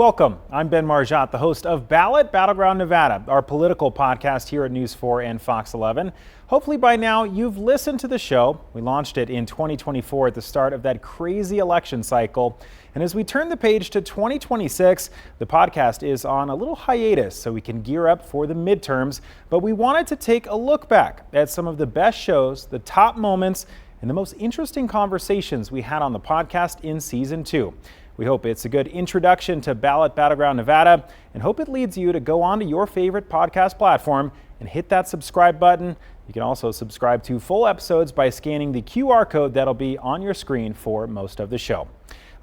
Welcome. I'm Ben Marjat, the host of Ballot Battleground Nevada, our political podcast here at News 4 and Fox 11. Hopefully by now you've listened to the show. We launched it in 2024 at the start of that crazy election cycle. And as we turn the page to 2026, the podcast is on a little hiatus so we can gear up for the midterms. But we wanted to take a look back at some of the best shows, the top moments, and the most interesting conversations we had on the podcast in season 2. We hope it's a good introduction to Ballot Battleground Nevada and hope it leads you to go onto your favorite podcast platform and hit that subscribe button. You can also subscribe to full episodes by scanning the QR code that'll be on your screen for most of the show.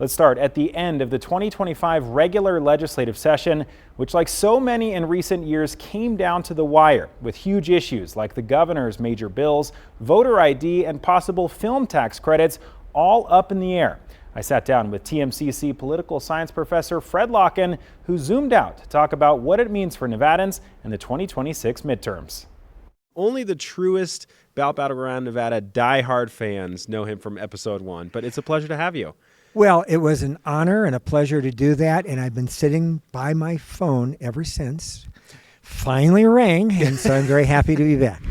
Let's start at the end of the 2025 regular legislative session, which, like so many in recent years, came down to the wire with huge issues like the governor's major bills, voter ID, and possible film tax credits all up in the air. I sat down with TMCC political science professor Fred Locken, who zoomed out to talk about what it means for Nevadans in the 2026 midterms. Only the truest Ballot Battleground Nevada diehard fans know him from episode 1, but it's a pleasure to have you. Well, it was an honor and a pleasure to do that, and I've been sitting by my phone ever since. Finally rang, and so I'm very happy to be back.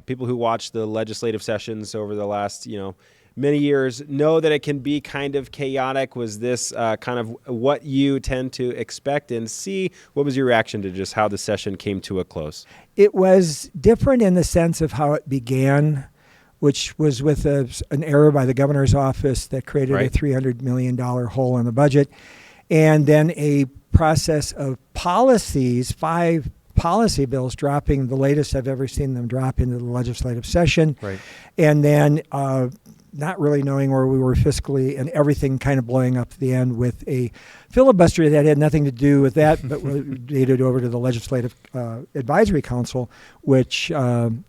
People who watch the legislative sessions over the last, many years know that it can be kind of chaotic. Was this kind of what you tend to expect and see? What was your reaction to just how the session came to a close? It was different in the sense of how it began, which was with an error by the governor's office that created a $300 million hole in the budget, and then a process of policies, 5 policy bills dropping, the latest I've ever seen them drop into the legislative session, and then not really knowing where we were fiscally and everything kind of blowing up at the end with a filibuster that had nothing to do with that, but dated over to the Legislative Advisory Council, which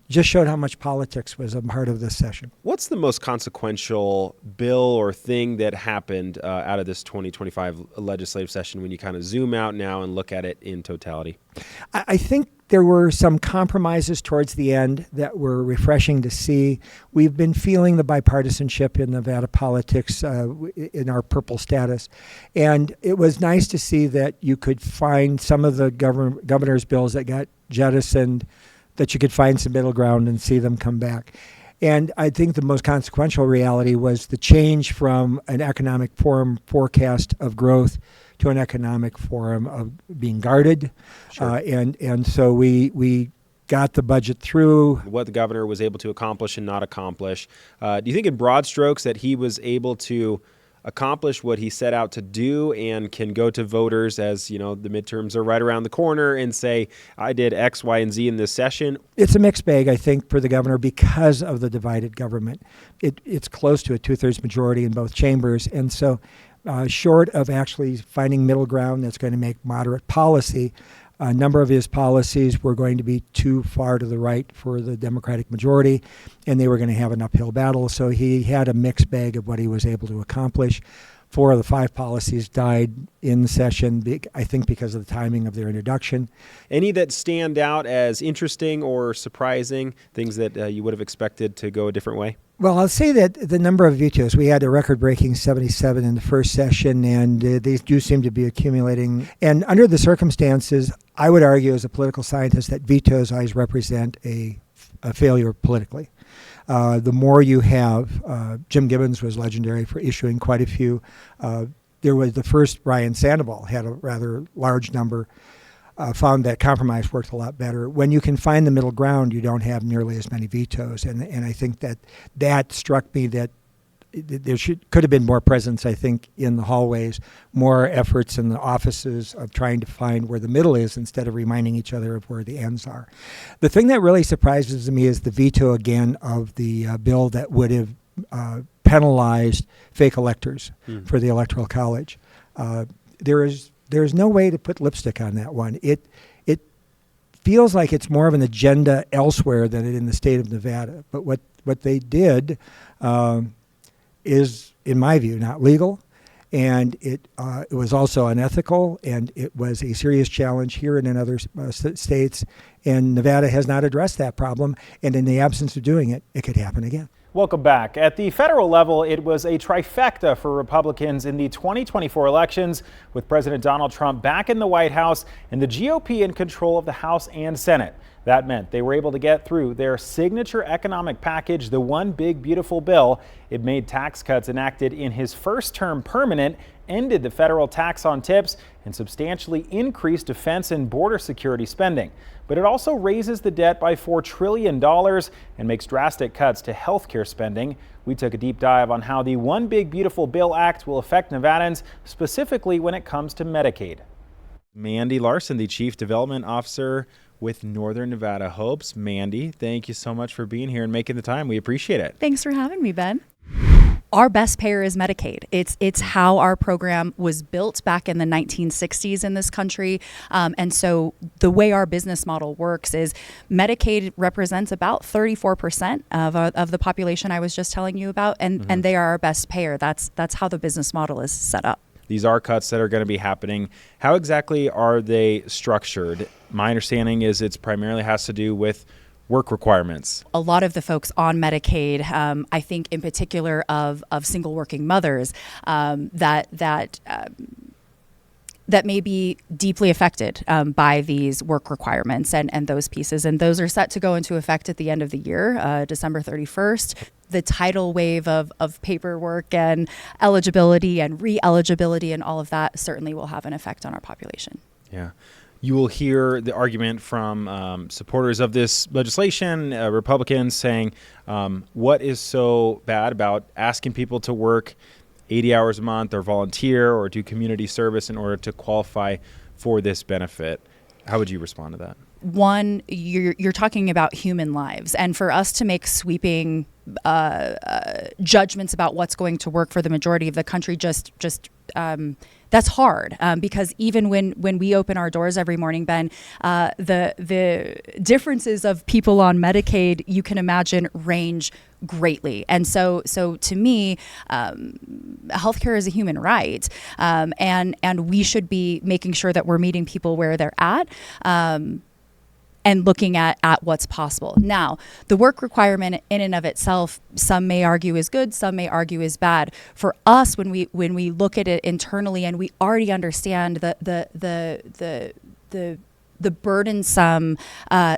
just showed how much politics was a part of this session. What's the most consequential bill or thing that happened out of this 2025 legislative session when you kind of zoom out now and look at it in totality? I think there were some compromises towards the end that were refreshing to see. We've been feeling the bipartisanship in Nevada politics in our purple status. And it was nice to see that you could find some of the governor's bills that got jettisoned, that you could find some middle ground and see them come back. And I think the most consequential reality was the change from an economic forum forecast of growth to an economic forum of being guarded. And so we got the budget through. What the governor was able to accomplish and not accomplish. Do you think in broad strokes that he was able to accomplish what he set out to do and can go to voters as, the midterms are right around the corner and say, I did X, Y, and Z in this session? It's a mixed bag, I think, for the governor because of the divided government. It's close to a 2/3 majority in both chambers. And so short of actually finding middle ground that's going to make moderate policy, a number of his policies were going to be too far to the right for the Democratic majority, and they were going to have an uphill battle. So he had a mixed bag of what he was able to accomplish. 4 of the 5 policies died in the session, I think because of the timing of their introduction. Any that stand out as interesting or surprising, things that you would have expected to go a different way? Well, I'll say that the number of vetoes, we had a record-breaking 77 in the first session, and these do seem to be accumulating. And under the circumstances, I would argue as a political scientist that vetoes always represent a failure politically. The more you have, Jim Gibbons was legendary for issuing quite a few. There was the first Ryan Sandoval had a rather large number. Found that compromise worked a lot better. When you can find the middle ground, you don't have nearly as many vetoes. And I think that struck me that there could have been more presence, I think, in the hallways, more efforts in the offices of trying to find where the middle is instead of reminding each other of where the ends are. The thing that really surprises me is the veto again of the bill that would have penalized fake electors for the Electoral College. There's no way to put lipstick on that one. It feels like it's more of an agenda elsewhere than it in the state of Nevada. But what they did is, in my view, not legal, and it was also unethical, and it was a serious challenge here and in other states. And Nevada has not addressed that problem. And in the absence of doing it, it could happen again. Welcome back. At the federal level, it was a trifecta for Republicans in the 2024 elections, with President Donald Trump back in the White House and the GOP in control of the House and Senate. That meant they were able to get through their signature economic package, the One Big Beautiful Bill. It made tax cuts enacted in his first term permanent, ended the federal tax on tips, and substantially increased defense and border security spending. But it also raises the debt by $4 trillion and makes drastic cuts to health care spending. We took a deep dive on how the One Big Beautiful Bill Act will affect Nevadans, specifically when it comes to Medicaid. Mandy Larson, the Chief Development Officer with Northern Nevada Hopes. Mandy, thank you so much for being here and making the time. We appreciate it. Thanks for having me, Ben. Our best payer is Medicaid. It's how our program was built back in the 1960s in this country. And so the way our business model works is Medicaid represents about 34% of the population I was just telling you about, and they are our best payer. That's how the business model is set up. These are cuts that are going to be happening. How exactly are they structured? My understanding is it's primarily has to do with work requirements. A lot of the folks on Medicaid, I think in particular of single working mothers, that may be deeply affected by these work requirements and those pieces. And those are set to go into effect at the end of the year, December 31st. The tidal wave of paperwork and eligibility and re-eligibility and all of that certainly will have an effect on our population. Yeah. You will hear the argument from supporters of this legislation, Republicans saying, what is so bad about asking people to work 80 hours a month or volunteer or do community service in order to qualify for this benefit? How would you respond to that? One, you're talking about human lives. And for us to make sweeping judgments about what's going to work for the majority of the country that's hard because even when we open our doors every morning, Ben, the differences of people on Medicaid, you can imagine, range greatly. And so to me, healthcare is a human right, and we should be making sure that we're meeting people where they're at. And looking at what's possible. Now, the work requirement in and of itself, some may argue is good, some may argue is bad. For us, when we look at it internally, and we already understand the burdensome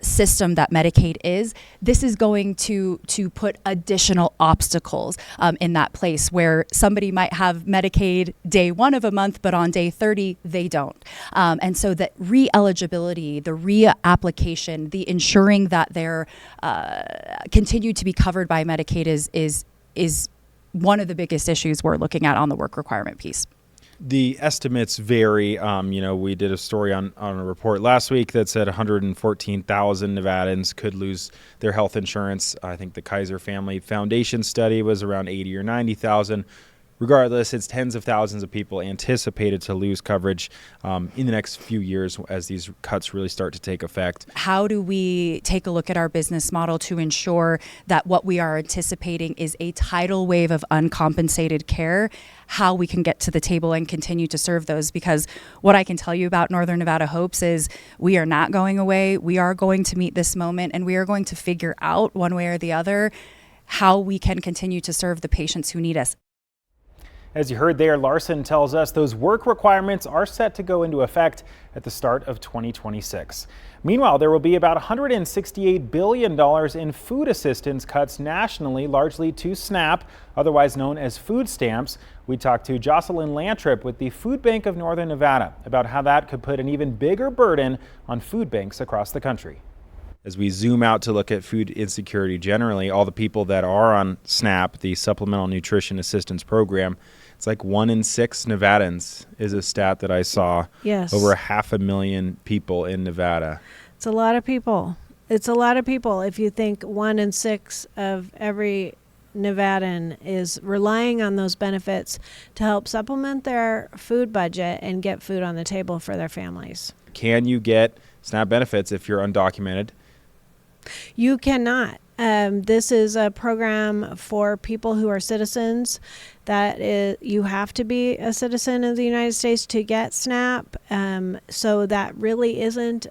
system that Medicaid is, this is going to put additional obstacles in that place where somebody might have Medicaid day 1 of a month, but on day 30, they don't. And so that re-eligibility, the re-application, the ensuring that they're continue to be covered by Medicaid is one of the biggest issues we're looking at on the work requirement piece. The estimates vary. We did a story on a report last week that said 114,000 Nevadans could lose their health insurance. I think the Kaiser Family Foundation study was around 80 or 90,000. Regardless, it's tens of thousands of people anticipated to lose coverage in the next few years as these cuts really start to take effect. How do we take a look at our business model to ensure that what we are anticipating is a tidal wave of uncompensated care, how we can get to the table and continue to serve those? Because what I can tell you about Northern Nevada Hopes is we are not going away. We are going to meet this moment, and we are going to figure out one way or the other how we can continue to serve the patients who need us. As you heard there, Larson tells us those work requirements are set to go into effect at the start of 2026. Meanwhile, there will be about $168 billion in food assistance cuts nationally, largely to SNAP, otherwise known as food stamps. We talked to Jocelyn Lantrip with the Food Bank of Northern Nevada about how that could put an even bigger burden on food banks across the country. As we zoom out to look at food insecurity generally, all the people that are on SNAP, the Supplemental Nutrition Assistance Program, it's like 1 in 6 Nevadans is a stat that I saw. Yes. Over 500,000 people in Nevada. It's a lot of people. It's a lot of people. If you think 1 in 6 of every Nevadan is relying on those benefits to help supplement their food budget and get food on the table for their families. Can you get SNAP benefits if you're undocumented? You cannot. This is a program for people who are citizens. You have to be a citizen of the United States to get SNAP. So that really isn't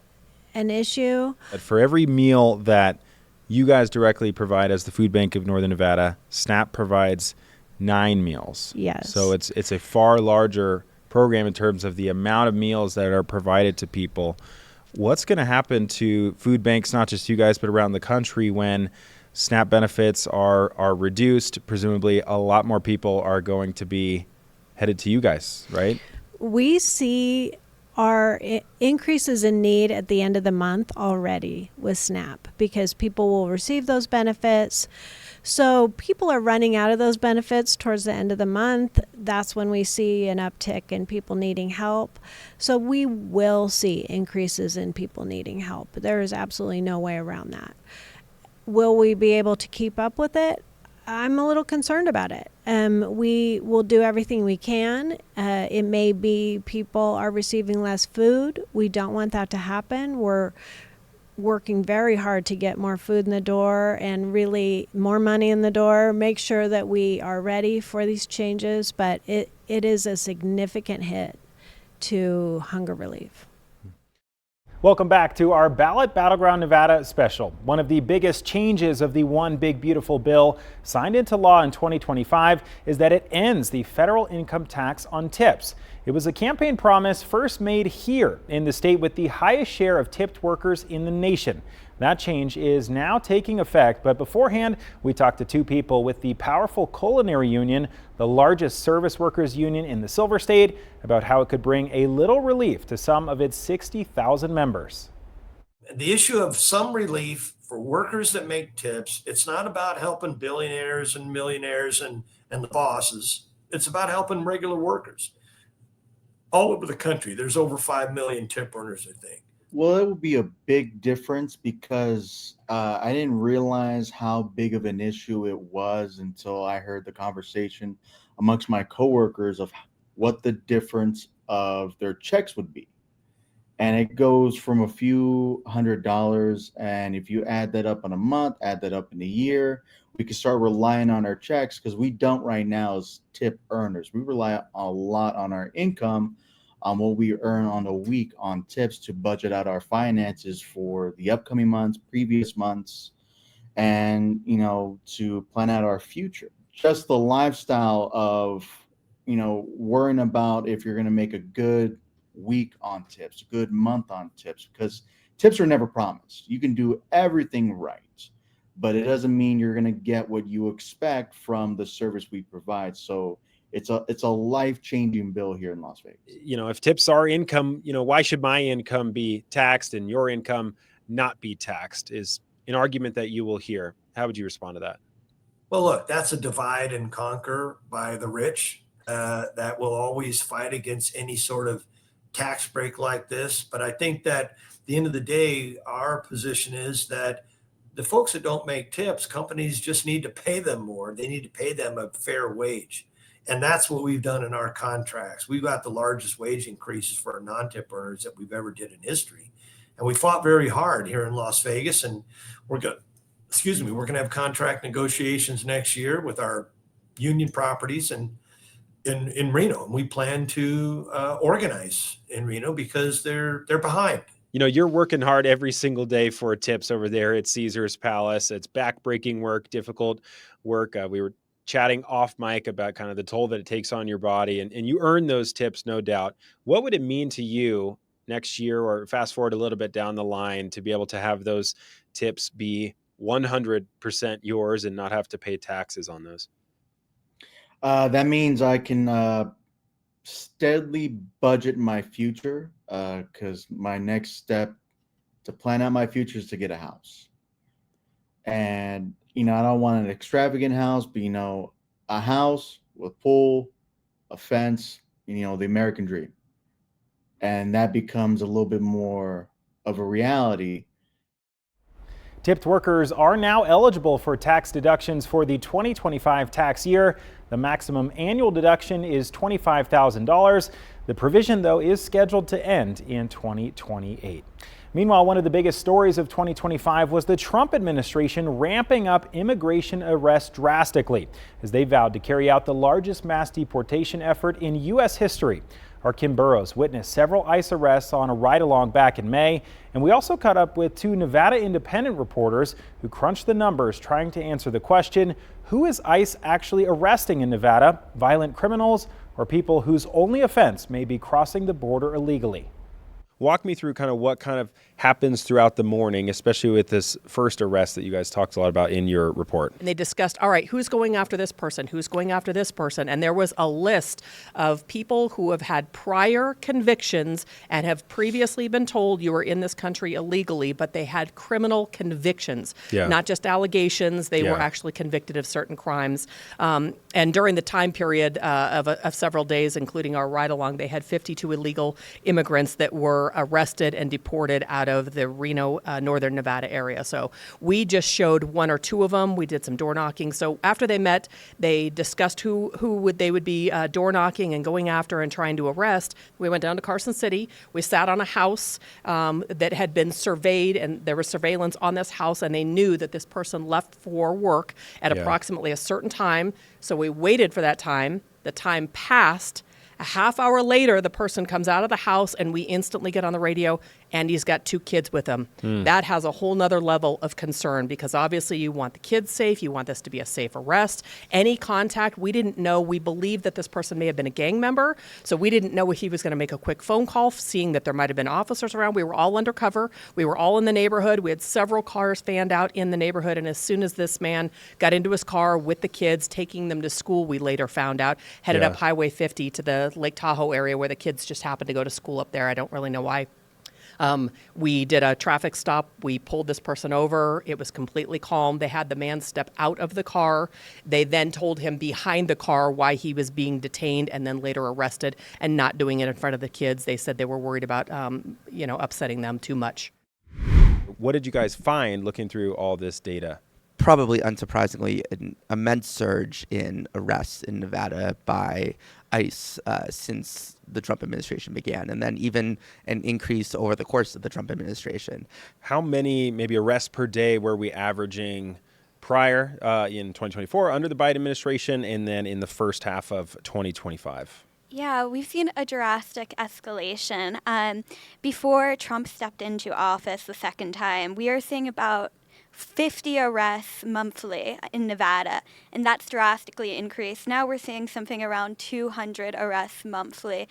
an issue. But for every meal that you guys directly provide as the Food Bank of Northern Nevada, SNAP provides 9 meals. Yes. So it's a far larger program in terms of the amount of meals that are provided to people. What's going to happen to food banks, not just you guys, but around the country when SNAP benefits are reduced? Presumably a lot more people are going to be headed to you guys, right? We see our increases in need at the end of the month already with SNAP because people will receive those benefits. So people are running out of those benefits towards the end of the month. That's when we see an uptick in people needing help. So we will see increases in people needing help. There is absolutely no way around that. Will we be able to keep up with it? I'm a little concerned about it. We will do everything we can. It may be people are receiving less food. We don't want that to happen. We're working very hard to get more food in the door and really more money in the door, make sure that we are ready for these changes, but it is a significant hit to hunger relief. Welcome back to our Ballot Battleground Nevada special. One of the biggest changes of the One Big Beautiful Bill signed into law in 2025 is that it ends the federal income tax on tips. It was a campaign promise first made here in the state with the highest share of tipped workers in the nation. That change is now taking effect, but beforehand, we talked to 2 people with the powerful Culinary Union, the largest service workers union in the Silver State, about how it could bring a little relief to some of its 60,000 members. The issue of some relief for workers that make tips, it's not about helping billionaires and millionaires and the bosses. It's about helping regular workers. All over the country, there's over 5 million tip earners, I think. Well, it would be a big difference because I didn't realize how big of an issue it was until I heard the conversation amongst my coworkers of what the difference of their checks would be. And it goes from a few $100s. And if you add that up in a month, add that up in a year, we can start relying on our checks because we don't right now as tip earners. We rely a lot on our income, on what we earn on a week on tips to budget out our finances for the upcoming months, previous months, and, to plan out our future. Just the lifestyle of, worrying about if you're going to make a good week on tips, a good month on tips, because tips are never promised. You can do everything right, but it doesn't mean you're going to get what you expect from the service we provide. So it's a life-changing bill here in Las Vegas. If tips are income, why should my income be taxed and your income not be taxed is an argument that you will hear. How would you respond to that? Well, look, that's a divide and conquer by the rich that will always fight against any sort of tax break like this. But I think that at the end of the day, our position is that the folks that don't make tips, companies just need to pay them more. They need to pay them a fair wage. And that's what we've done in our contracts. We've got the largest wage increases for our non-tip earners that we've ever did in history. And we fought very hard here in Las Vegas. And we're going to have contract negotiations next year with our union properties and in Reno. And we plan to organize in Reno because they're behind. You're working hard every single day for tips over there at Caesar's Palace. It's backbreaking work, difficult work. We were chatting off mic about kind of the toll that it takes on your body, and you earn those tips, no doubt. What would it mean to you next year, or fast forward a little bit down the line, to be able to have those tips be 100% yours and not have to pay taxes on those? That means I can steadily budget my future because my next step to plan out my future is to get a house. And I don't want an extravagant house, but, a house with pool, a fence, the American dream. And that becomes a little bit more of a reality. Tipped workers are now eligible for tax deductions for the 2025 tax year. The maximum annual deduction is $25,000. The provision, though, is scheduled to end in 2028. Meanwhile, one of the biggest stories of 2025 was the Trump administration ramping up immigration arrests drastically as they vowed to carry out the largest mass deportation effort in U.S. history. Our Kim Burrows witnessed several ICE arrests on a ride-along back in May, and we also caught up with two Nevada independent reporters who crunched the numbers trying to answer the question, who is ICE actually arresting in Nevada, violent criminals or people whose only offense may be crossing the border illegally? Walk me through kind of what kind of happens throughout the morning, especially with this first arrest that you guys talked a lot about in your report. And they discussed, all right, who's going after this person? Who's going after this person? And there was a list of people who have had prior convictions and have previously been told you were in this country illegally, but they had criminal convictions, not just allegations. They were actually convicted of certain crimes. And during the time period of several days, including our ride-along, they had 52 illegal immigrants that were arrested and deported out of the Reno, northern Nevada area. So we just showed one or two of them. We did some door knocking. So after they met, they discussed who they would be door knocking and going after and trying to arrest. We went down to Carson City. We sat on a house that had been surveyed, and there was surveillance on this house, and they knew that this person left for work at approximately a certain time. So we waited for that time. The time passed. A half hour later, the person comes out of the house and we instantly get on the radio, and he's got two kids with him. That has a whole nother level of concern because obviously you want the kids safe. You want this to be a safe arrest. Any contact, we didn't know. We believed that this person may have been a gang member, so we didn't know if he was going to make a quick phone call, seeing that there might have been officers around. We were all undercover. We were all in the neighborhood. We had several cars fanned out in the neighborhood, and as soon as this man got into his car with the kids, taking them to school, we later found out, headed up Highway 50 to the Lake Tahoe area where the kids just happened to go to school up there. I don't really know why. We did a traffic stop. We pulled this person over. It was completely calm. They had the man step out of the car. They then told him behind the car why he was being detained and then later arrested and not doing it in front of the kids. They said they were worried about, upsetting them too much. What did you guys find looking through all this data? Probably unsurprisingly, an immense surge in arrests in Nevada by ICE since the Trump administration began, and then even an increase over the course of the Trump administration. How many maybe arrests per day were we averaging prior in 2024 under the Biden administration and then in the first half of 2025? Yeah, we've seen a drastic escalation. Before Trump stepped into office the second time, we are seeing about 50 arrests monthly in Nevada, and that's drastically increased. Now we're seeing something around 200 arrests monthly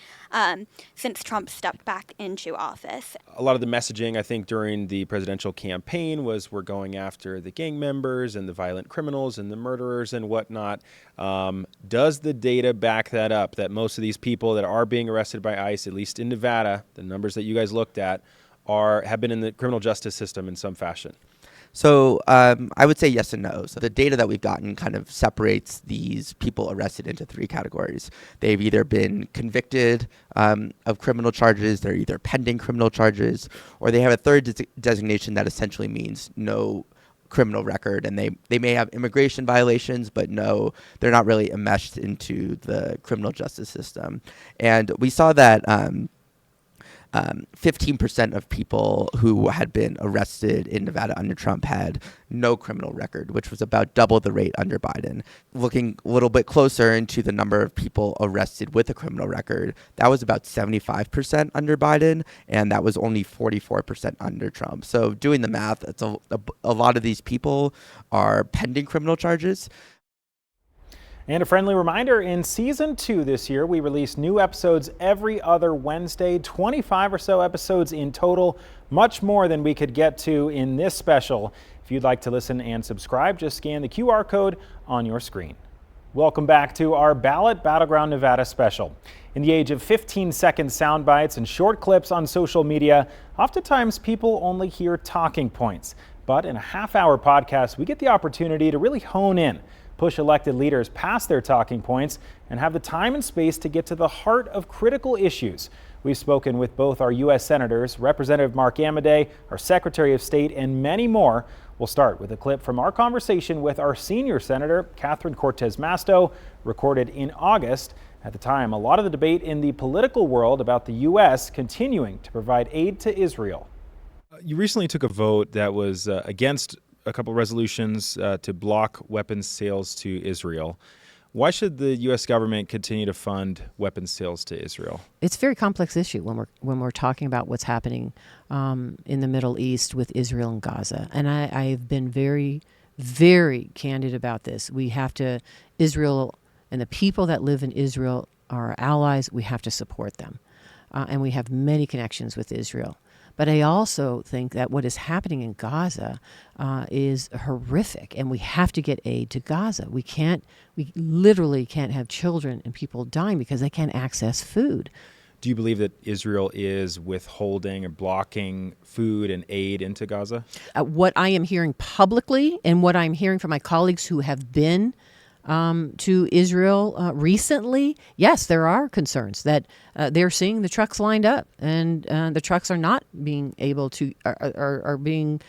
since Trump stepped back into office. A lot of the messaging, I think, during the presidential campaign was we're going after the gang members and the violent criminals and the murderers and whatnot. Does the data back that up, that most of these people that are being arrested by ICE, at least in Nevada, the numbers that you guys looked at, have been in the criminal justice system in some fashion? So I would say yes and no. So the data that we've gotten kind of separates these people arrested into three categories. They've either been convicted of criminal charges, they're either pending criminal charges, or they have a third designation that essentially means no criminal record, and they may have immigration violations, but no, they're not really enmeshed into the criminal justice system. And we saw that 15% of people who had been arrested in Nevada under Trump had no criminal record, which was about double the rate under Biden. Looking a little bit closer into the number of people arrested with a criminal record, that was about 75% under Biden, and that was only 44% under Trump. So doing the math, it's a lot of these people are pending criminal charges. And a friendly reminder, in Season 2 this year, we release new episodes every other Wednesday, 25 or so episodes in total, much more than we could get to in this special. If you'd like to listen and subscribe, just scan the QR code on your screen. Welcome back to our Ballot Battleground Nevada special. In the age of 15-second sound bites and short clips on social media, oftentimes people only hear talking points. But in a half-hour podcast, we get the opportunity to really hone in, push elected leaders past their talking points, and have the time and space to get to the heart of critical issues. We've spoken with both our U.S. Senators, Representative Mark Amodei, our Secretary of State, and many more. We'll start with a clip from our conversation with our senior Senator, Catherine Cortez Masto, recorded in August. At the time, a lot of the debate in the political world about the U.S. continuing to provide aid to Israel. You recently took a vote that was against a couple resolutions to block weapons sales to Israel. Why should the U.S. government continue to fund weapons sales to Israel? It's a very complex issue when we're talking about what's happening in the Middle East with Israel and Gaza. And I've been very, very candid about this. Israel and the people that live in Israel are our allies. We have to support them. And we have many connections with Israel. But I also think that what is happening in Gaza is horrific, and we have to get aid to Gaza. We literally can't have children and people dying because they can't access food. Do you believe that Israel is withholding or blocking food and aid into Gaza? What I am hearing publicly and what I'm hearing from my colleagues who have been to Israel recently, yes, there are concerns that they're seeing the trucks lined up, and the trucks are not being able to are being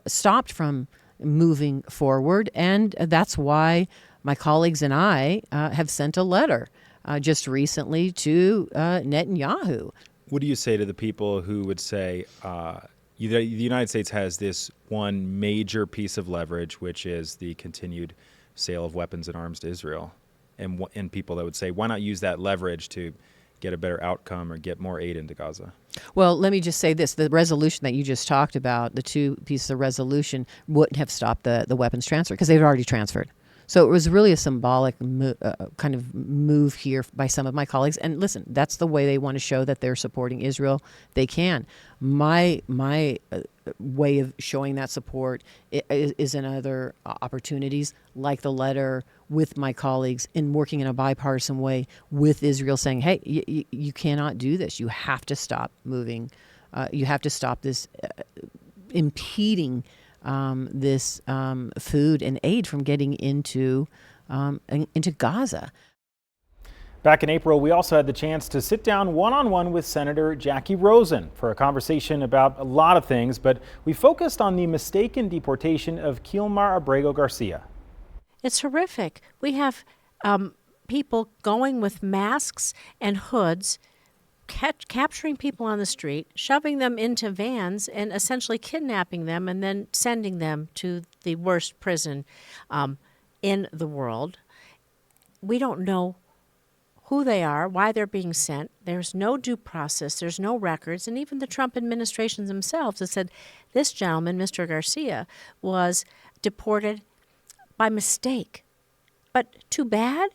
stopped from moving forward, and that's why my colleagues and I have sent a letter just recently to Netanyahu. What do you say to the people who would say the United States has this one major piece of leverage, which is the continued sale of weapons and arms to Israel, and people that would say, why not use that leverage to get a better outcome or get more aid into Gaza? Well, let me just say this. The resolution that you just talked about, the two pieces of resolution, wouldn't have stopped the weapons transfer because they've already transferred. So it was really a symbolic kind of move here by some of my colleagues. And listen, that's the way they want to show that they're supporting Israel. They can. My way of showing that support is in other opportunities, like the letter with my colleagues in working in a bipartisan way with Israel, saying, hey, you cannot do this. You have to stop moving. You have to stop this impeding this food and aid from getting into Gaza. Back in April, we also had the chance to sit down one-on-one with Senator Jackie Rosen for a conversation about a lot of things, but we focused on the mistaken deportation of Kilmar Abrego Garcia. It's horrific. We have people going with masks and hoods, capturing people on the street, shoving them into vans, and essentially kidnapping them and then sending them to the worst prison in the world. We don't know who they are, why they're being sent. There's no due process. There's no records. And even the Trump administration themselves have said this gentleman, Mr. Garcia, was deported by mistake. But too bad.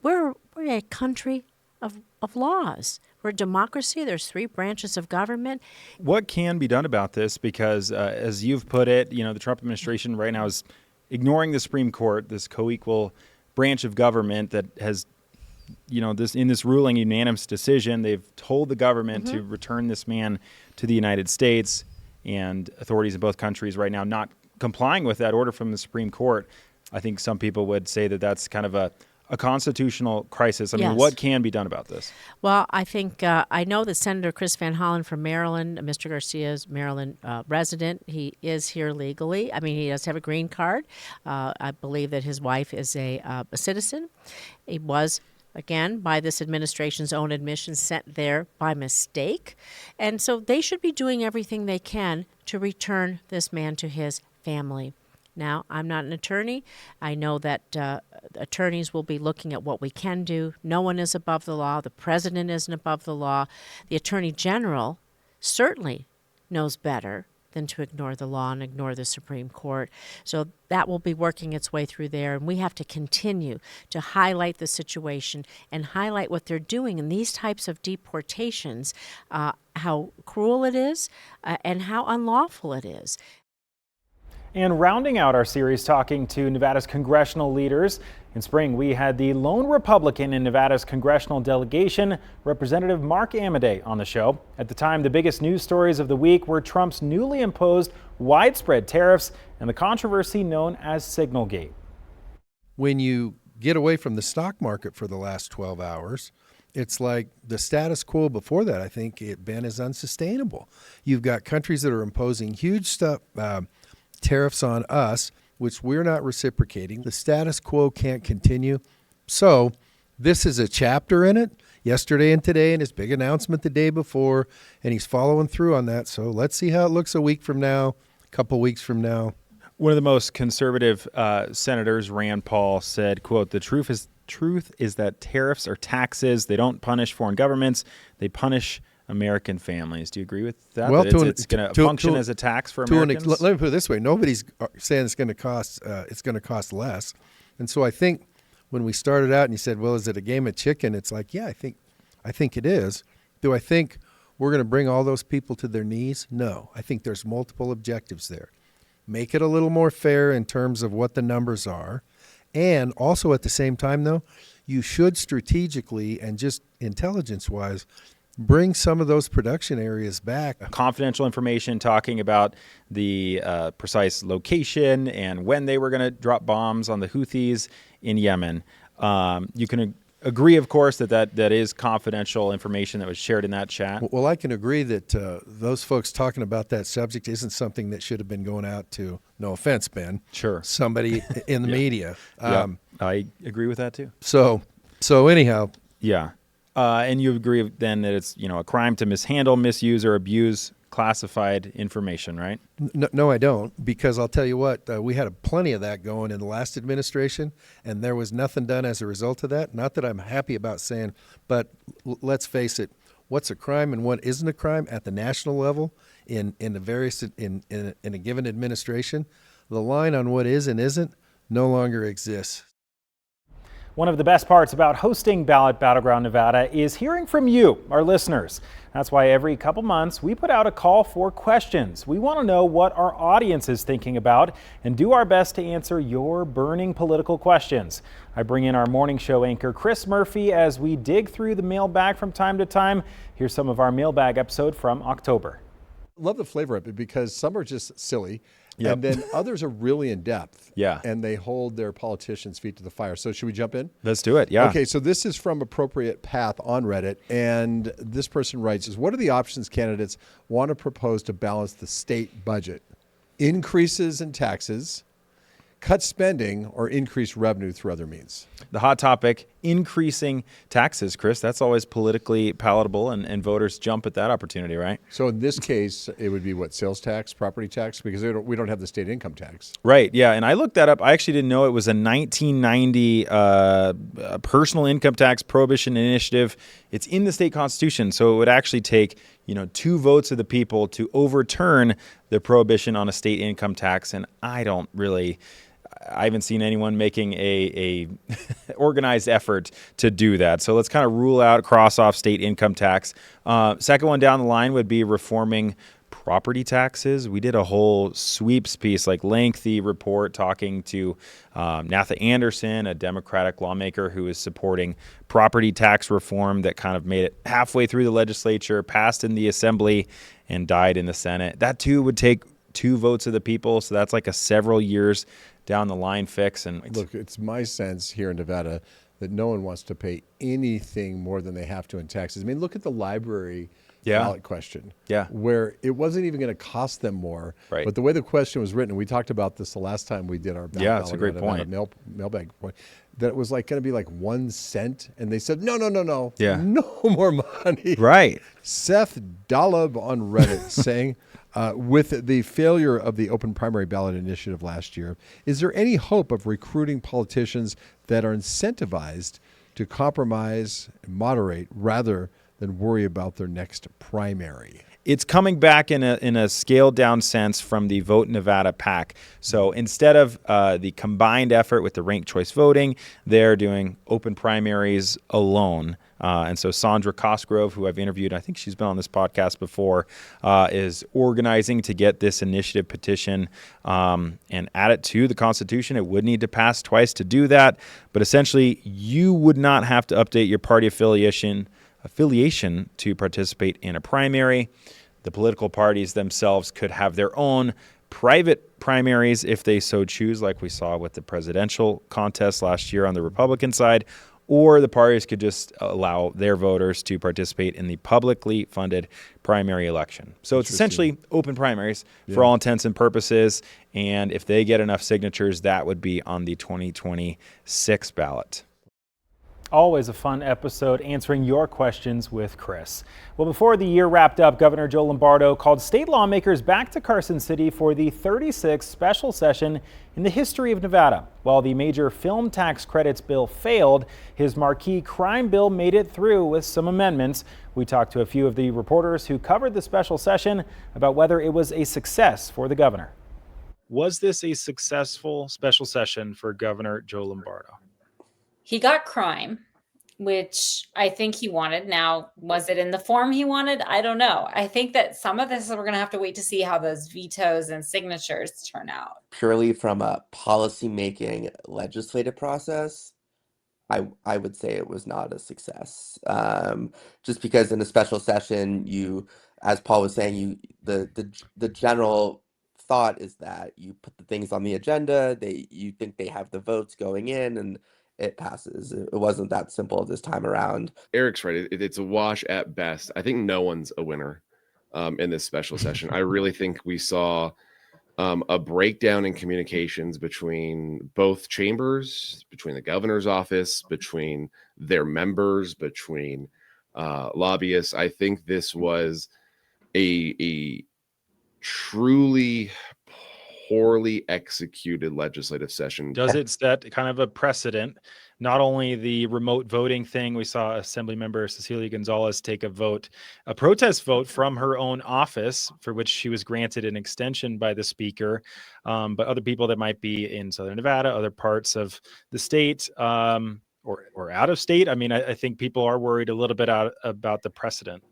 We're a country of laws. We're a democracy. There's 3 branches of government. What can be done about this? Because as you've put it, the Trump administration right now is ignoring the Supreme Court, this co-equal branch of government that has, this ruling unanimous decision, they've told the government to return this man to the United States, and authorities in both countries right now not complying with that order from the Supreme Court. I think some people would say that that's kind of a constitutional crisis. I mean, Yes. What can be done about this? Well, I think I know that Senator Chris Van Hollen from Maryland, Mr. Garcia's Maryland resident, he is here legally. I mean, he does have a green card. I believe that his wife is a citizen. He was, again, by this administration's own admission, sent there by mistake. And so they should be doing everything they can to return this man to his family. Now, I'm not an attorney. I know that attorneys will be looking at what we can do. No one is above the law. The president isn't above the law. The attorney general certainly knows better than to ignore the law and ignore the Supreme Court. So that will be working its way through there. And we have to continue to highlight the situation and highlight what they're doing in these types of deportations, how cruel it is and how unlawful it is. And rounding out our series talking to Nevada's congressional leaders, in spring we had the lone Republican in Nevada's congressional delegation, Representative Mark Amodei, on the show. At the time, the biggest news stories of the week were Trump's newly imposed widespread tariffs and the controversy known as Signalgate. When you get away from the stock market for the last 12 hours, it's like the status quo before that, I think, Ben, is unsustainable. You've got countries that are imposing huge tariffs on us, which we're not reciprocating. The status quo can't continue. So this is a chapter in it, yesterday and today, and his big announcement the day before, and he's following through on that. So let's see how it looks a week from now, a couple weeks from now. One of the most conservative senators, Rand Paul, said, quote, the truth is that tariffs are taxes. They don't punish foreign governments. They punish American families. Do you agree with that? Well, that it's going to function as a tax for Americans? Let me put it this way. Nobody's saying it's going to cost less. And so I think when we started out and you said, well, is it a game of chicken? It's like, yeah, I think it is. Do I think we're going to bring all those people to their knees? No. I think there's multiple objectives there. Make it a little more fair in terms of what the numbers are. And also at the same time, though, you should strategically and just intelligence-wise bring some of those production areas back. Confidential information talking about the precise location and when they were going to drop bombs on the Houthis in Yemen. You can agree, of course, that is confidential information that was shared in that chat. Well, I can agree that those folks talking about that subject isn't something that should have been going out to, no offense, Ben, sure, somebody in the media. I agree with that too. So anyhow. Yeah. And you agree then that it's, a crime to mishandle, misuse, or abuse classified information, right? No, I don't, because I'll tell you what, we had plenty of that going in the last administration, and there was nothing done as a result of that. Not that I'm happy about saying, but let's face it, what's a crime and what isn't a crime at the national level in the various in a given administration, the line on what is and isn't no longer exists. One of the best parts about hosting Ballot Battleground Nevada is hearing from you, our listeners. That's why every couple months we put out a call for questions. We want to know what our audience is thinking about and do our best to answer your burning political questions. I bring in our morning show anchor, Chris Murphy, as we dig through the mailbag from time to time. Here's some of our mailbag episode from October. Love the flavor of it because some are just silly. Yep. And then others are really in depth. Yeah. And they hold their politicians' feet to the fire. So should we jump in? Let's do it. Yeah. Okay. So this is from Appropriate Path on Reddit. And this person writes, what are the options candidates want to propose to balance the state budget? Increases in taxes, cut spending, or increase revenue through other means? The hot topic, increasing taxes, Chris. That's always politically palatable, and voters jump at that opportunity, right? So in this case, it would be what, sales tax, property tax? Because we don't have the state income tax. Right, yeah. And I looked that up. I actually didn't know it was a 1990 personal income tax prohibition initiative. It's in the state constitution, so it would actually take 2 votes of the people to overturn the prohibition on a state income tax. And I haven't seen anyone making a organized effort to do that. So let's kind of rule out, cross off state income tax. Second one down the line would be reforming property taxes. We did a whole sweeps piece, lengthy report talking to Natha Anderson, a Democratic lawmaker who is supporting property tax reform that kind of made it halfway through the legislature, passed in the Assembly, and died in the Senate. That too would take 2 votes of the people. So that's like a several years down the line fix. And look, it's my sense here in Nevada that no one wants to pay anything more than they have to in taxes. I mean, look at the library ballot question, where it wasn't even going to cost them more. Right. But the way the question was written, and we talked about this the last time we did our that's a great point. Mailbag point, that it was going to be 1 cent, and they said no, no more money. Right. Seth Dollab on Reddit saying, with the failure of the open primary ballot initiative last year, is there any hope of recruiting politicians that are incentivized to compromise and moderate rather than worry about their next primary? It's coming back in a scaled down sense from the Vote Nevada PAC. So instead of the combined effort with the ranked choice voting, they're doing open primaries alone. And so Sandra Cosgrove, who I've interviewed, I think she's been on this podcast before, is organizing to get this initiative petition and add it to the Constitution. It would need to pass twice to do that. But essentially, you would not have to update your party affiliation to participate in a primary. The political parties themselves could have their own private primaries if they so choose, like we saw with the presidential contest last year on the Republican side, or the parties could just allow their voters to participate in the publicly funded primary election. So it's essentially open primaries for all intents and purposes, and if they get enough signatures, that would be on the 2026 ballot. Always a fun episode answering your questions with Chris. Well, before the year wrapped up, Governor Joe Lombardo called state lawmakers back to Carson City for the 36th special session in the history of Nevada. While the major film tax credits bill failed, his marquee crime bill made it through with some amendments. We talked to a few of the reporters who covered the special session about whether it was a success for the governor. Was this a successful special session for Governor Joe Lombardo? He got crime, which I think he wanted. Now, was it in the form he wanted? I don't know. I think that some of this we're going to have to wait to see how those vetoes and signatures turn out. Purely from a policy-making legislative process, I would say it was not a success. Just because in a special session, you, as Paul was saying, the general thought is that you put the things on the agenda, you think they have the votes going in, and it passes. It wasn't that simple this time around. Eric's right. It's a wash at best. I think no one's a winner in this special session. I really think we saw a breakdown in communications between both chambers, between the governor's office, between their members, between lobbyists. I think this was a truly poorly executed legislative session. Does it set kind of a precedent? Not only the remote voting thing, we saw Assemblymember Cecilia Gonzalez take a protest vote from her own office, for which she was granted an extension by the speaker. But other people that might be in Southern Nevada, other parts of the state, or out of state. I mean, I think people are worried a little bit about the precedent.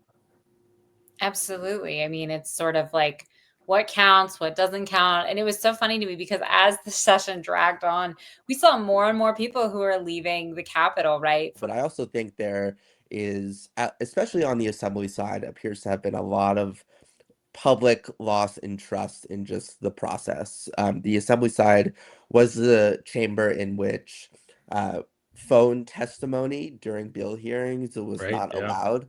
Absolutely. I mean, it's sort of like what counts, what doesn't count. And it was so funny to me because as the session dragged on, we saw more and more people who are leaving the Capitol, right? But I also think there is, especially on the assembly side, appears to have been a lot of public loss in trust in just the process. The assembly side was the chamber in which phone testimony during bill hearings was not allowed.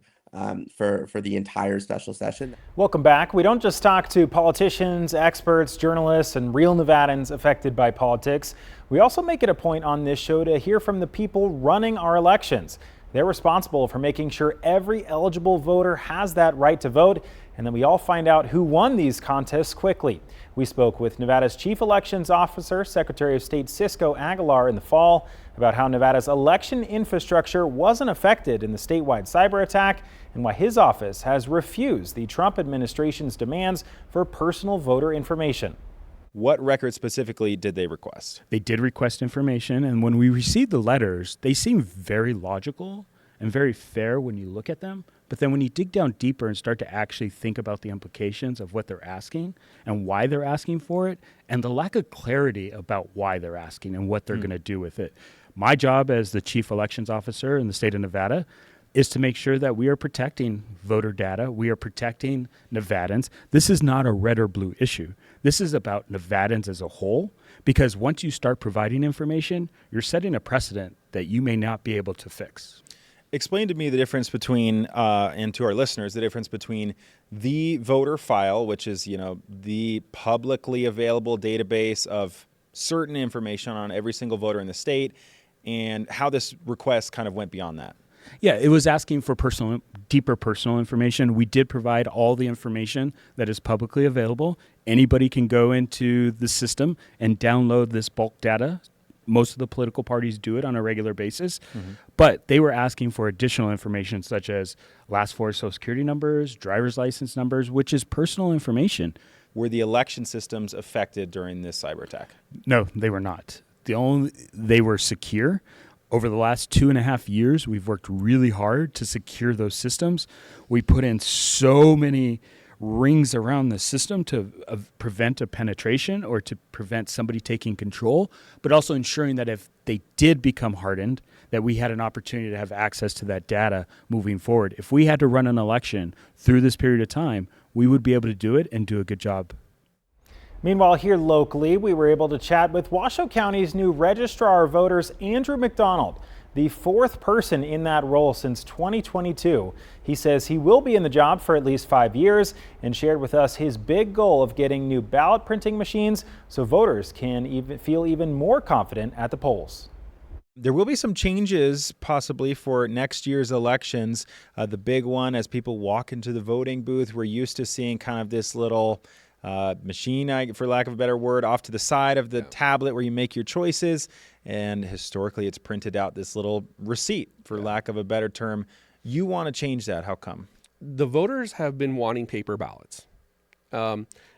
For the entire special session. Welcome back. We don't just talk to politicians, experts, journalists, and real Nevadans affected by politics. We also make it a point on this show to hear from the people running our elections. They're responsible for making sure every eligible voter has that right to vote, and then we all find out who won these contests quickly. We spoke with Nevada's Chief Elections Officer, Secretary of State Cisco Aguilar, in the fall about how Nevada's election infrastructure wasn't affected in the statewide cyber attack and why his office has refused the Trump administration's demands for personal voter information. What record specifically did they request? They did request information, and when we received the letters, they seem very logical and very fair when you look at them. But then when you dig down deeper and start to actually think about the implications of what they're asking and why they're asking for it, and the lack of clarity about why they're asking and what they're going to do with it. My job as the Chief Elections Officer in the state of Nevada is to make sure that we are protecting voter data. We are protecting Nevadans. This is not a red or blue issue. This is about Nevadans as a whole, because once you start providing information, you're setting a precedent that you may not be able to fix. Explain to me the difference between, and to our listeners, the difference between the voter file, which is, the publicly available database of certain information on every single voter in the state, and how this request kind of went beyond that. Yeah, it was asking for deeper personal information. We did provide all the information that is publicly available. Anybody can go into the system and download this bulk data. Most of the political parties do it on a regular basis, but they were asking for additional information such as last four Social Security numbers, driver's license numbers, which is personal information. Were the election systems affected during this cyber attack? No, they were not. They were secure. Over the last 2.5 years, we've worked really hard to secure those systems. We put in so many rings around the system to prevent a penetration or to prevent somebody taking control, but also ensuring that if they did become hardened, that we had an opportunity to have access to that data moving forward. If we had to run an election through this period of time, we would be able to do it and do a good job. Meanwhile, here locally, we were able to chat with Washoe County's new Registrar of Voters, Andrew McDonald, the fourth person in that role since 2022. He says he will be in the job for at least 5 years and shared with us his big goal of getting new ballot printing machines so voters can feel even more confident at the polls. There will be some changes possibly for next year's elections. The big one, as people walk into the voting booth, we're used to seeing kind of this little machine, for lack of a better word, off to the side of the tablet where you make your choices. And historically, it's printed out this little receipt, for lack of a better term. You want to change that. How come? The voters have been wanting paper ballots.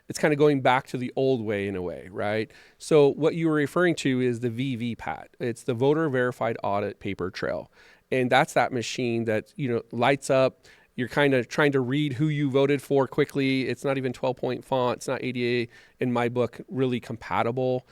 It's kind of going back to the old way in a way, right? So what you were referring to is the VVPAT. It's the voter verified audit paper trail. And that's that machine that, lights up. You're kind of trying to read who you voted for quickly. It's not even 12-point font. It's not ADA, in my book, really compatible,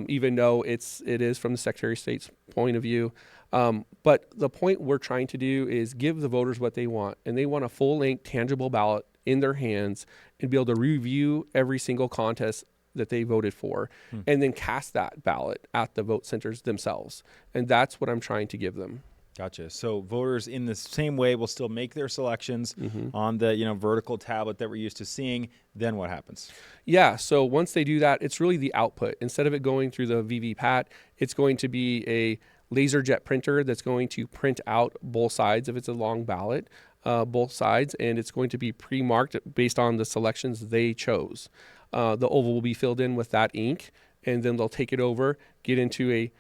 even though it is from the Secretary of State's point of view. But the point we're trying to do is give the voters what they want. And they want a full-length, tangible ballot in their hands and be able to review every single contest that they voted for and then cast that ballot at the vote centers themselves. And that's what I'm trying to give them. Gotcha. So voters in the same way will still make their selections on the vertical tablet that we're used to seeing. Then what happens? Yeah. So once they do that, it's really the output. Instead of it going through the VVPAT, it's going to be a LaserJet printer that's going to print out both sides if it's a long ballot, both sides, and it's going to be pre-marked based on the selections they chose. The oval will be filled in with that ink, and then they'll take it over, get into a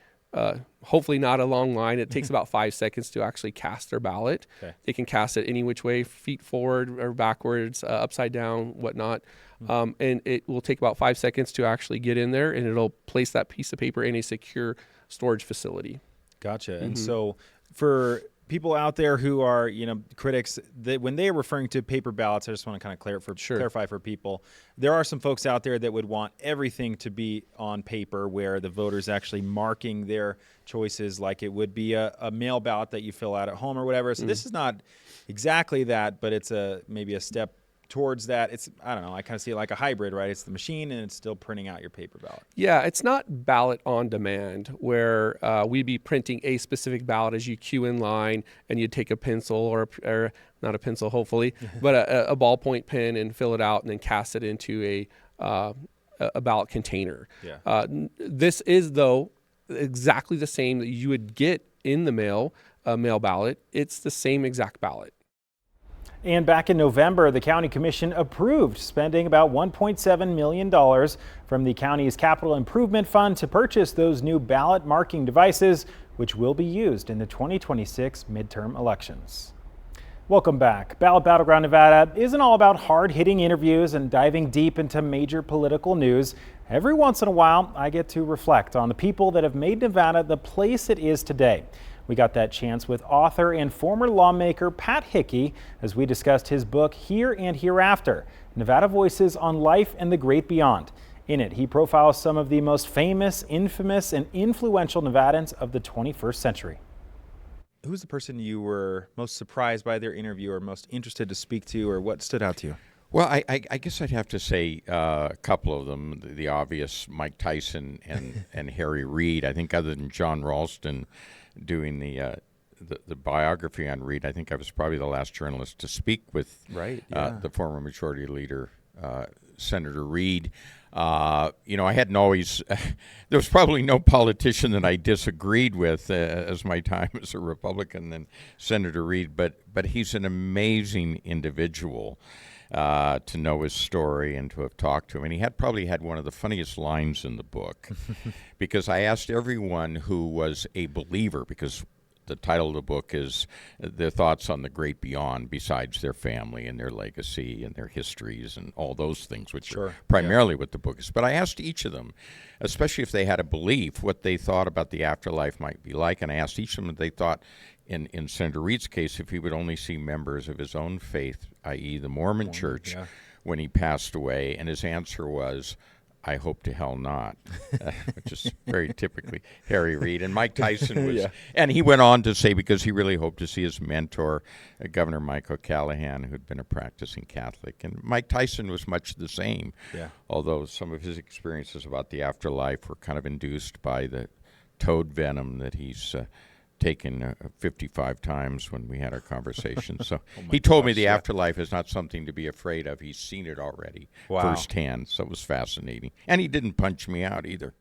hopefully not a long line. It takes about 5 seconds to actually cast their ballot. Okay. They can cast it any which way, feet forward or backwards, upside down, whatnot. And it will take about 5 seconds to actually get in there, and it'll place that piece of paper in a secure storage facility. Gotcha. And so for people out there who are, critics, that when they are referring to paper ballots, I just want to kind of clarify for people, there are some folks out there that would want everything to be on paper where the voters actually marking their choices like it would be a mail ballot that you fill out at home or whatever. So this is not exactly that, but it's maybe a step towards that. It's, I don't know, I kind of see it like a hybrid, right? It's the machine and it's still printing out your paper ballot. Yeah, it's not ballot on demand where we'd be printing a specific ballot as you queue in line and you'd take a pencil or not a pencil, hopefully, but a ballpoint pen and fill it out and then cast it into a ballot container. Yeah. This is, though, exactly the same that you would get in the mail ballot. It's the same exact ballot. And back in November, the County Commission approved spending about $1.7 million from the county's Capital Improvement Fund to purchase those new ballot marking devices, which will be used in the 2026 midterm elections. Welcome back. Ballot Battleground Nevada isn't all about hard-hitting interviews and diving deep into major political news. Every once in a while, I get to reflect on the people that have made Nevada the place it is today. We got that chance with author and former lawmaker Pat Hickey as we discussed his book, Here and Hereafter, Nevada Voices on Life and the Great Beyond. In it, he profiles some of the most famous, infamous, and influential Nevadans of the 21st century. Who's the person you were most surprised by their interview or most interested to speak to, or what stood out to you? Well, I guess I'd have to say a couple of them. The obvious, Mike Tyson and Harry Reid. I think other than John Ralston doing the biography on Reid, I think I was probably the last journalist to speak with the former Majority Leader, Senator Reid. I hadn't always, there was probably no politician that I disagreed with as my time as a Republican than Senator Reid, but he's an amazing individual. To know his story and to have talked to him. And he probably had one of the funniest lines in the book because I asked everyone who was a believer, because the title of the book is their thoughts on the great beyond besides their family and their legacy and their histories and all those things, which are primarily what the book is. But I asked each of them, especially if they had a belief, what they thought about the afterlife might be like. And I asked each of them what they thought, in Senator Reid's case, if he would only see members of his own faith, i.e. the Mormon Church, when he passed away. And his answer was, I hope to hell not, which is very typically Harry Reid. And Mike Tyson was, and he went on to say, because he really hoped to see his mentor, Governor Mike O'Callaghan, who'd been a practicing Catholic. And Mike Tyson was much the same, although some of his experiences about the afterlife were kind of induced by the toad venom that he's taken 55 times when we had our conversation. So he told me the afterlife is not something to be afraid of. He's seen it already firsthand. So it was fascinating. And he didn't punch me out either.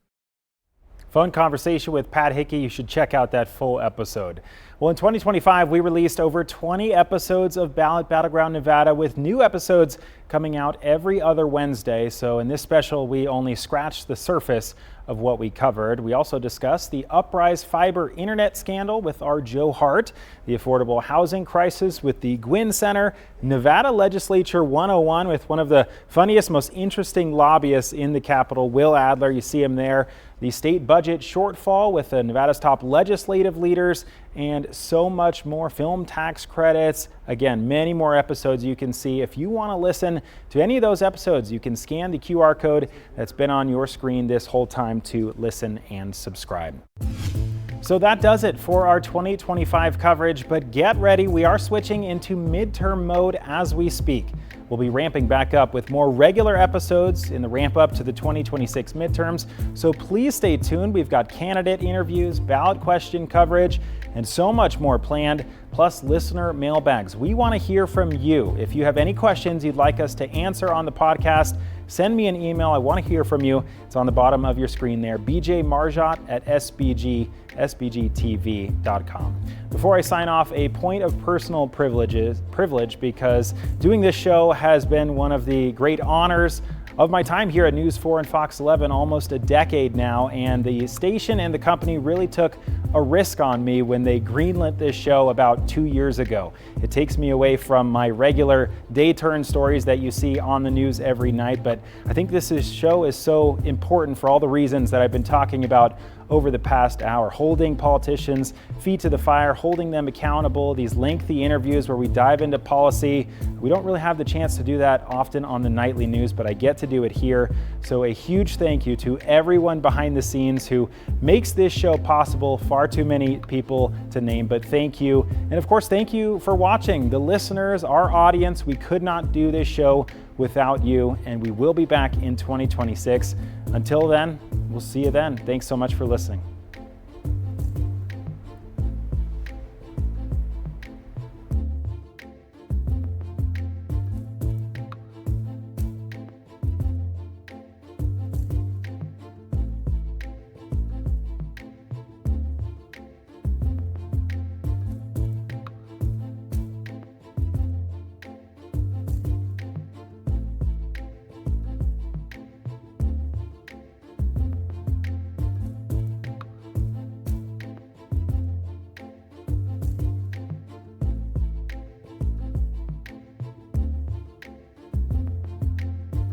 Fun conversation with Pat Hickey. You should check out that full episode. Well, in 2025, we released over 20 episodes of Ballot Battleground Nevada, with new episodes coming out every other Wednesday. So in this special, we only scratched the surface of what we covered. We also discussed the Uprise fiber internet scandal with our Joe Hart, the affordable housing crisis with the Gwynn Center, Nevada Legislature 101 with one of the funniest, most interesting lobbyists in the Capitol, Will Adler. You see him there. The state budget shortfall with Nevada's top legislative leaders, and so much more. Film tax credits. Again, many more episodes you can see. If you want to listen to any of those episodes, you can scan the QR code that's been on your screen this whole time to listen and subscribe. So that does it for our 2025 coverage, but get ready. We are switching into midterm mode as we speak. We'll be ramping back up with more regular episodes in the ramp up to the 2026 midterms. So please stay tuned. We've got candidate interviews, ballot question coverage, and so much more planned, plus listener mailbags. We want to hear from you. If you have any questions you'd like us to answer on the podcast, send me an email. I want to hear from you. It's on the bottom of your screen there, bjmarjot@sbgtv.com. Before I sign off, a point of personal privilege, because doing this show has been one of the great honors of my time here at News 4 and Fox 11, almost a decade now, and the station and the company really took a risk on me when they greenlit this show about 2 years ago. It takes me away from my regular day turn stories that you see on the news every night, but I think this show is so important for all the reasons that I've been talking about over the past hour. Holding politicians' feet to the fire, holding them accountable, these lengthy interviews where we dive into policy. We don't really have the chance to do that often on the nightly news, but I get to do it here. So a huge thank you to everyone behind the scenes who makes this show possible. Far too many people to name, but thank you. And of course, thank you for watching. The listeners, our audience, we could not do this show without you, and we will be back in 2026. Until then, we'll see you then. Thanks so much for listening.